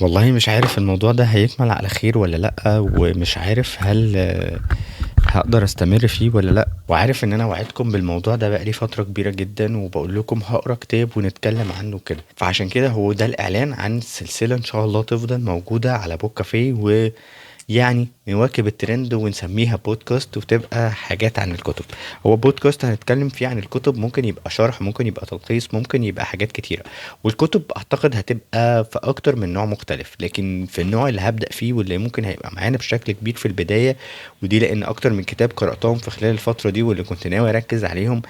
والله مش عارف الموضوع ده هيكمل على خير ولا لأ، ومش عارف هل هقدر استمر فيه ولا لأ. وعارف ان انا وعدتكم بالموضوع ده بقالي فترة كبيرة جدا، وبقول لكم هقرا كتاب ونتكلم عنه كده. فعشان كده هو ده الاعلان عن السلسلة ان شاء الله تفضل موجودة على بوك كافيه، يعني نواكب الترند ونسميها بودكاست وتبقى حاجات عن الكتب. هو بودكاست هنتكلم فيه عن الكتب، ممكن يبقى شرح، ممكن يبقى تلخيص، ممكن يبقى حاجات كتيرة. والكتب اعتقد هتبقى في اكتر من نوع مختلف، لكن في النوع اللي هبدأ فيه واللي ممكن هيبقى معانا بشكل كبير في البداية، ودي لان اكتر من كتاب قرأتهم في خلال الفترة دي واللي كنت ناوي اركز عليهم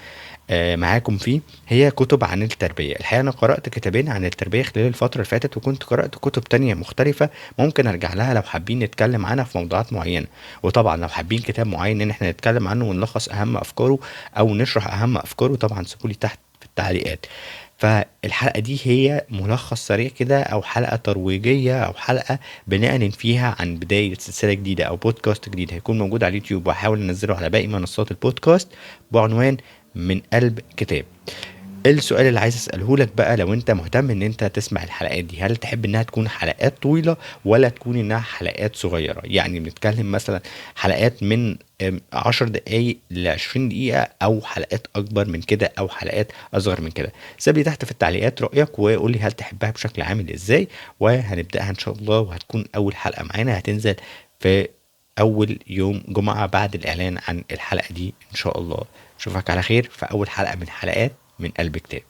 معاكم فيه، هي كتب عن التربية. الحقيقة أنا قرأت كتابين عن التربية خلال الفترة اللي فاتت، وكنت قرأت كتب تانية مختلفة ممكن أرجع لها لو حابين نتكلم عنها في موضوعات معينة. وطبعا لو حابين كتاب معين إن احنا نتكلم عنه ونلخص أهم أفكاره أو نشرح أهم أفكاره، طبعا سيبولي تحت في التعليقات. فالحلقة دي هي ملخص سريع كده، أو حلقة ترويجية، أو حلقة بنعلن فيها عن بداية سلسلة جديدة أو بودكاست جديد هيكون موجود على اليوتيوب، وهحاول أنزله على باقي منصات البودكاست بعنوان من قلب كتاب. السؤال اللي عايز اساله لك بقى، لو انت مهتم ان انت تسمع الحلقات دي، هل تحب انها تكون حلقات طويلة ولا تكون انها حلقات صغيرة؟ يعني بنتكلم مثلا حلقات من 10 دقايق ل20 دقيقة، او حلقات اكبر من كده، او حلقات اصغر من كده. سيب لي تحت في التعليقات رأيك، وقول لي هل تحبها بشكل عامل ازاي. وهنبدأها ان شاء الله، وهتكون اول حلقة معانا هتنزل في اول يوم جمعة بعد الاعلان عن الحلقة دي ان شاء الله. اشوفك على خير في اول حلقة من حلقات من قلب كتاب.